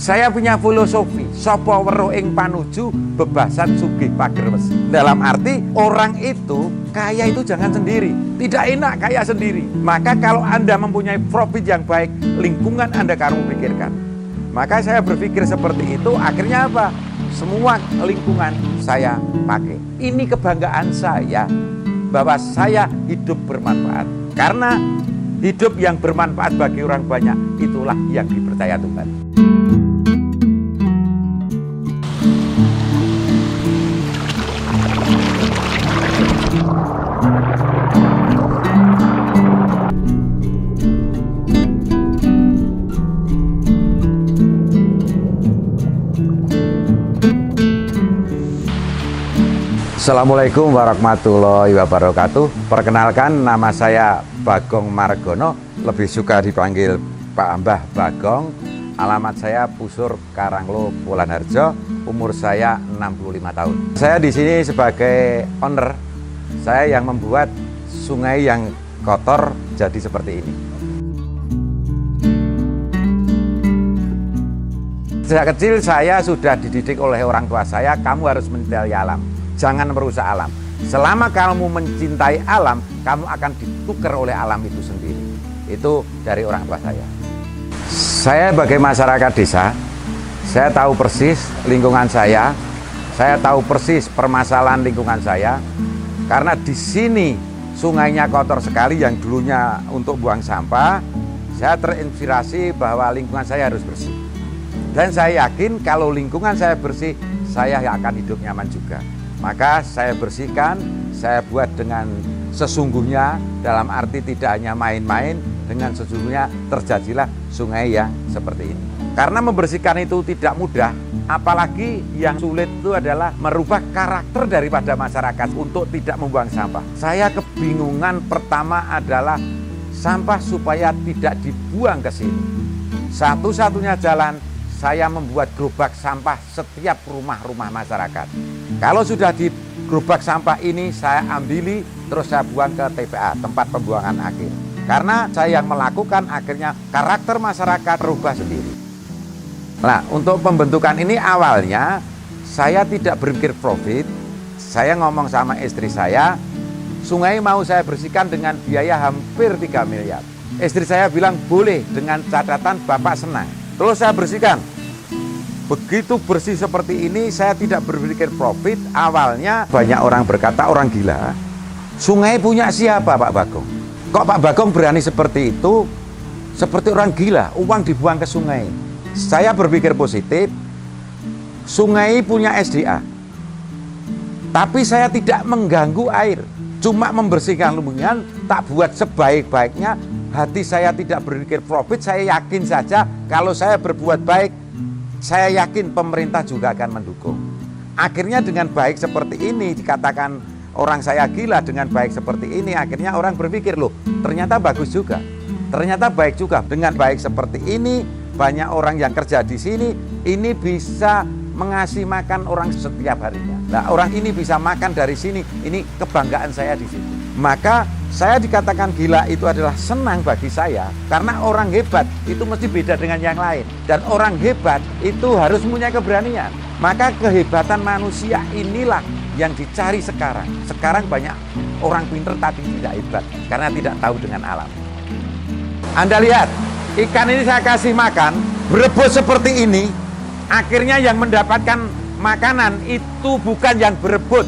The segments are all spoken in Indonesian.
Saya punya filosofi, sapa weruh ing panuju bebasan sugih pager wesi. Dalam arti orang itu kaya itu jangan sendiri, tidak enak kaya sendiri. Maka kalau Anda mempunyai profit yang baik, lingkungan Anda kamu pikirkan. Maka saya berpikir seperti itu, akhirnya apa? Semua lingkungan saya pakai. Ini kebanggaan saya bahwa saya hidup bermanfaat. Karena hidup yang bermanfaat bagi orang banyak, itulah yang dipercaya Tuhan. Assalamualaikum warahmatullahi wabarakatuh. Perkenalkan, nama saya Bagong Margono, lebih suka dipanggil Pak Mbah Bagong. Alamat saya Pusur Karanglo, Wolanharjo. Umur saya 65 tahun. Saya di sini sebagai owner. Saya yang membuat sungai yang kotor jadi seperti ini. Sejak kecil saya sudah dididik oleh orang tua saya, kamu harus mencintai alam. Jangan merusak alam. Selama kamu mencintai alam, kamu akan ditukar oleh alam itu sendiri. Itu dari orang tua saya. Saya sebagai masyarakat desa, saya tahu persis lingkungan saya tahu persis permasalahan lingkungan saya. Karena di sini sungainya kotor sekali, yang dulunya untuk buang sampah. Saya terinspirasi bahwa lingkungan saya harus bersih. Dan saya yakin kalau lingkungan saya bersih, saya akan hidup nyaman juga. Maka saya bersihkan, saya buat dengan sesungguhnya, dalam arti tidak hanya main-main, dengan sesungguhnya terjadilah sungai yang seperti ini. Karena membersihkan itu tidak mudah, apalagi yang sulit itu adalah merubah karakter daripada masyarakat untuk tidak membuang sampah. Saya kebingungan pertama adalah sampah supaya tidak dibuang ke sini. Satu-satunya jalan, saya membuat gerobak sampah setiap rumah-rumah masyarakat. Kalau sudah di gerobak sampah ini saya ambili, terus saya buang ke TPA, tempat pembuangan akhir. Karena saya yang melakukan, akhirnya karakter masyarakat berubah sendiri. Nah, untuk pembentukan ini awalnya saya tidak berpikir profit. Saya ngomong sama istri saya, sungai mau saya bersihkan dengan biaya hampir 3 miliar. Istri saya bilang boleh, dengan catatan Bapak senang. Terus saya bersihkan. Begitu bersih seperti ini, saya tidak berpikir profit. Awalnya banyak orang berkata, orang gila. Sungai punya siapa Pak Bagong? Kok Pak Bagong berani seperti itu? Seperti orang gila, uang dibuang ke sungai. Saya berpikir positif. Sungai punya SDA. Tapi saya tidak mengganggu air. Cuma membersihkan lubungan, tak buat sebaik-baiknya. Hati saya tidak berpikir profit. Saya yakin saja kalau saya berbuat baik, saya yakin pemerintah juga akan mendukung. Akhirnya dengan baik seperti ini, dikatakan orang saya gila dengan baik seperti ini, akhirnya orang berpikir, loh ternyata bagus juga. Ternyata baik juga. Dengan baik seperti ini, banyak orang yang kerja di sini, ini bisa mengasih makan orang setiap harinya. Nah, orang ini bisa makan dari sini, ini kebanggaan saya di situ. Maka saya dikatakan gila itu adalah senang bagi saya, karena orang hebat itu mesti beda dengan yang lain. Dan orang hebat itu harus punya keberanian. Maka kehebatan manusia inilah yang dicari sekarang. Sekarang banyak orang pinter tapi tidak hebat, karena tidak tahu dengan alam. Anda lihat, ikan ini saya kasih makan, berebut seperti ini. Akhirnya yang mendapatkan makanan itu bukan yang berebut,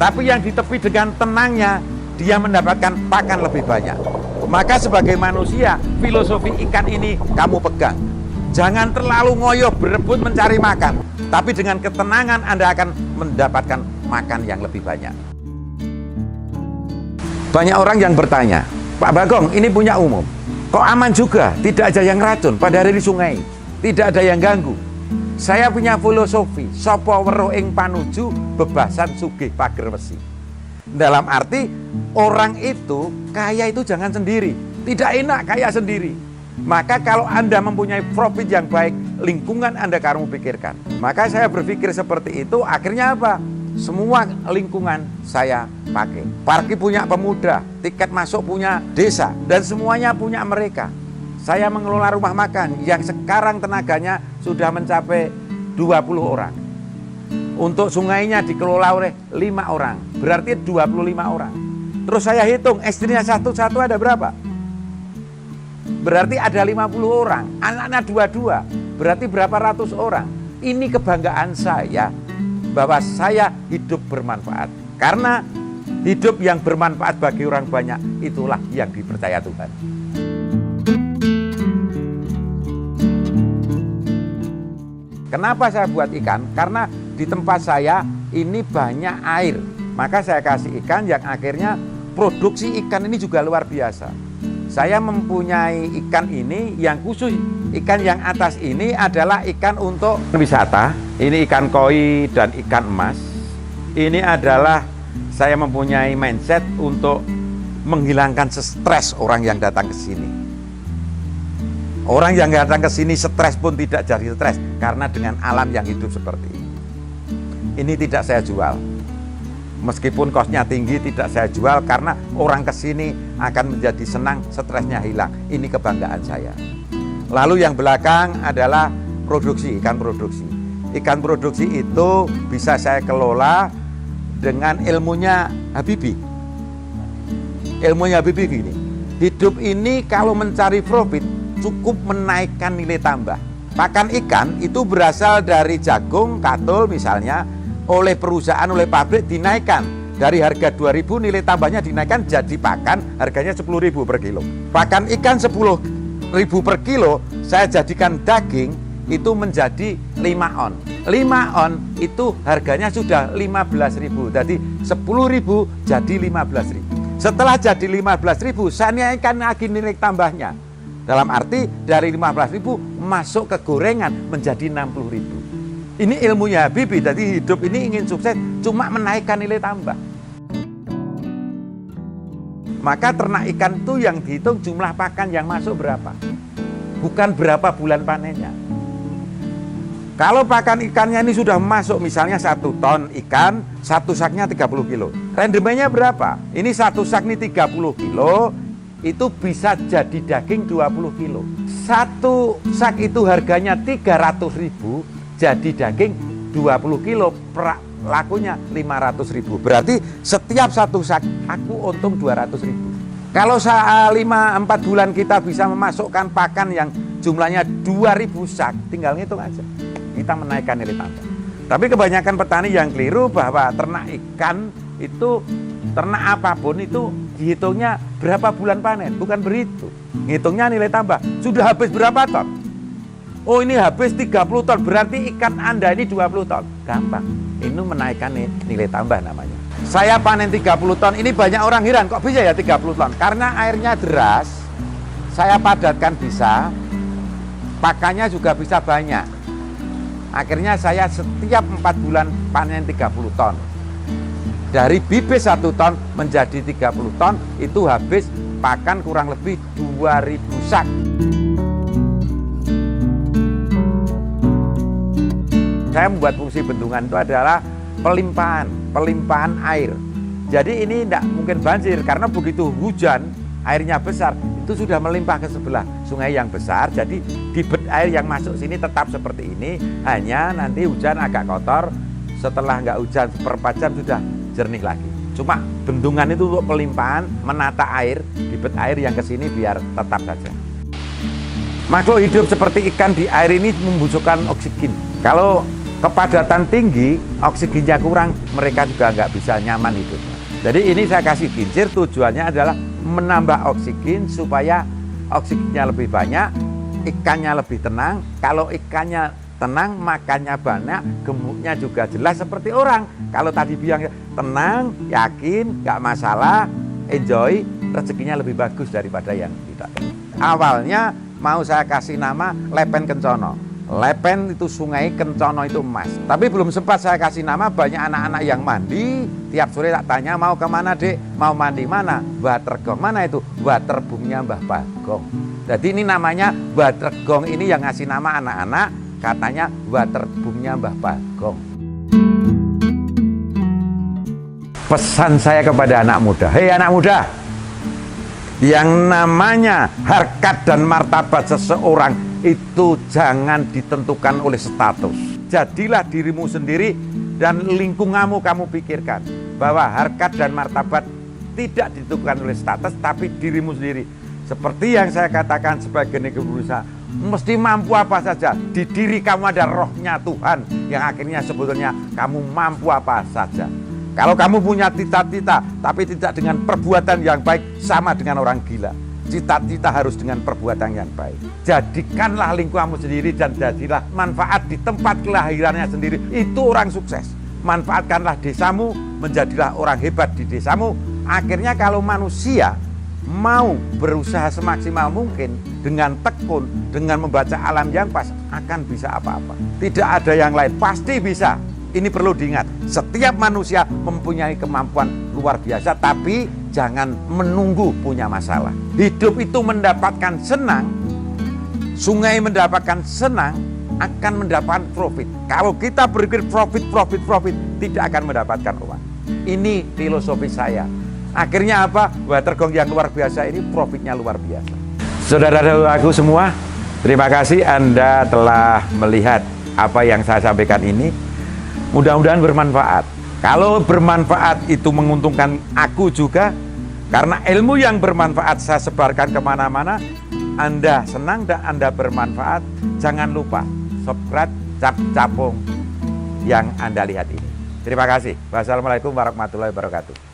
tapi yang di tepi dengan tenangnya, dia mendapatkan pakan lebih banyak. Maka sebagai manusia, filosofi ikan ini kamu pegang. Jangan terlalu ngoyo berebut mencari makan, tapi dengan ketenangan Anda akan mendapatkan makan yang lebih banyak. Banyak orang yang bertanya, Pak Bagong ini punya umum, kok aman juga, tidak ada yang racun pada hari di sungai, tidak ada yang ganggu. Saya punya filosofi, sapa weruh ing panuju bebasan sugih pager wesi. Dalam arti orang itu kaya itu jangan sendiri, tidak enak kaya sendiri. Maka kalau Anda mempunyai profit yang baik, lingkungan Anda kamu pikirkan. Maka saya berpikir seperti itu, akhirnya apa? Semua lingkungan saya pakai. Parkir punya pemuda, tiket masuk punya desa, dan semuanya punya mereka. Saya mengelola rumah makan yang sekarang tenaganya sudah mencapai 20 orang. Untuk sungainya dikelola oleh 5 orang, berarti 25 orang. Terus saya hitung, istrinya satu-satu ada berapa? Berarti ada 50 orang, anak-anak dua-dua, berarti berapa ratus orang. Ini kebanggaan saya, bahwa saya hidup bermanfaat. Karena hidup yang bermanfaat bagi orang banyak, itulah yang dipercaya Tuhan. Kenapa saya buat ikan? Karena di tempat saya ini banyak air. Maka saya kasih ikan yang akhirnya produksi ikan ini juga luar biasa. Saya mempunyai ikan ini yang khusus, ikan yang atas ini adalah ikan untuk wisata. Ini ikan koi dan ikan emas. Ini adalah saya mempunyai mindset untuk menghilangkan stres orang yang datang ke sini. Orang yang datang ke sini stres pun tidak jadi stres karena dengan alam yang hidup seperti ini. Ini tidak saya jual. Meskipun kosnya tinggi tidak saya jual karena orang kesini akan menjadi senang, stresnya hilang. Ini kebanggaan saya. Lalu yang belakang adalah produksi, ikan produksi. Ikan produksi itu bisa saya kelola dengan ilmunya Habibie. Ilmunya Habibie gini, hidup ini kalau mencari profit cukup menaikkan nilai tambah. Pakan ikan itu berasal dari jagung, katul misalnya, oleh perusahaan, oleh pabrik dinaikkan dari harga 2.000 nilai tambahnya dinaikkan jadi pakan harganya 10.000 per kilo. Pakan ikan 10.000 per kilo saya jadikan daging itu menjadi 5 on. 5 on itu harganya sudah 15.000. Jadi 10.000 jadi 15.000. Setelah jadi 15.000 saya naikkan lagi nilai tambahnya. Dalam arti dari 15.000 masuk ke gorengan menjadi 60.000. Ini ilmunya Habibie, jadi hidup ini ingin sukses cuma menaikkan nilai tambah. Maka ternak ikan itu yang dihitung jumlah pakan yang masuk berapa, bukan berapa bulan panennya. Kalau pakan ikannya ini sudah masuk misalnya 1 ton ikan, 1 saknya 30 kilo. Rendemennya berapa? Ini 1 sak ini 30 kilo, itu bisa jadi daging 20 kilo. 1 sak itu harganya 300.000. Jadi daging 20 kilo lakunya 500.000. Berarti setiap 1 sak aku untung 200.000. Kalau 4 bulan kita bisa memasukkan pakan yang jumlahnya 2.000 sak, tinggal ngitung aja. Kita menaikkan nilai tambah. Tapi kebanyakan petani yang keliru bahwa ternak ikan itu, ternak apapun itu dihitungnya berapa bulan panen, bukan begitu. Ngitungnya nilai tambah. Sudah habis berapa ton? Oh ini habis 30 ton, berarti ikan Anda ini 20 ton. Gampang, ini menaikkan nilai tambah namanya. Saya panen 30 ton, ini banyak orang heran, kok bisa ya 30 ton? Karena airnya deras, saya padatkan bisa, pakannya juga bisa banyak. Akhirnya saya setiap 4 bulan panen 30 ton. Dari bibit 1 ton menjadi 30 ton, itu habis pakan kurang lebih 2.000 sak. Saya membuat fungsi bendungan itu adalah pelimpahan air. Jadi ini tidak mungkin banjir karena begitu hujan airnya besar itu sudah melimpah ke sebelah sungai yang besar. Jadi debit air yang masuk sini tetap seperti ini, hanya nanti hujan agak kotor. Setelah nggak hujan seperempat jam sudah jernih lagi. Cuma bendungan itu untuk pelimpahan, menata air, debit air yang ke sini biar tetap saja. Makhluk hidup seperti ikan di air ini membutuhkan oksigen. Kalau kepadatan tinggi, oksigennya kurang, mereka juga nggak bisa nyaman hidup. Jadi ini saya kasih kincir, tujuannya adalah menambah oksigen supaya oksigennya lebih banyak, ikannya lebih tenang. Kalau ikannya tenang, makannya banyak, gemuknya juga jelas seperti orang. Kalau tadi bilang tenang, yakin, nggak masalah, enjoy, rezekinya lebih bagus daripada yang tidak. Awalnya mau saya kasih nama Lepen Kencono. Lepen itu sungai, Kencono itu emas. Tapi belum sempat saya kasih nama, banyak anak-anak yang mandi. Tiap sore tak tanya, mau kemana dek? Mau mandi mana? Watergong. Mana itu? Waterbungnya Mbah Bagong. Jadi ini namanya Watergong, ini yang ngasih nama anak-anak, katanya waterbungnya Mbah Bagong. Pesan saya kepada anak muda, hei anak muda, Yang namanya harkat dan martabat seseorang itu jangan ditentukan oleh status. Jadilah dirimu sendiri dan lingkunganmu kamu pikirkan bahwa harkat dan martabat tidak ditentukan oleh status tapi dirimu sendiri. Seperti yang saya katakan sebagai berusaha, mesti mampu apa saja. Di diri kamu ada rohnya Tuhan yang akhirnya sebetulnya kamu mampu apa saja. Kalau kamu punya cita-cita tapi tidak dengan perbuatan yang baik, sama dengan orang gila. Cita-cita harus dengan perbuatan yang baik. Jadikanlah lingkunganmu sendiri dan jadilah manfaat di tempat kelahirannya sendiri. Itu orang sukses. Manfaatkanlah desamu, menjadilah orang hebat di desamu. Akhirnya kalau manusia mau berusaha semaksimal mungkin dengan tekun, dengan membaca alam yang pas, akan bisa apa-apa. Tidak ada yang lain, pasti bisa. Ini perlu diingat, setiap manusia mempunyai kemampuan luar biasa, tapi jangan menunggu punya masalah. Hidup itu mendapatkan senang, sungai mendapatkan senang, akan mendapatkan profit. Kalau kita berpikir profit, tidak akan mendapatkan uang. Ini filosofi saya. Akhirnya apa? Watergong yang luar biasa ini profitnya luar biasa. Saudara-saudaraku semua, terima kasih Anda telah melihat apa yang saya sampaikan ini. Mudah-mudahan bermanfaat. Kalau bermanfaat itu menguntungkan aku juga, karena ilmu yang bermanfaat saya sebarkan kemana-mana. Anda senang dan Anda bermanfaat. Jangan lupa subscribe Cap Capung yang Anda lihat ini. Terima kasih. Wassalamualaikum warahmatullahi wabarakatuh.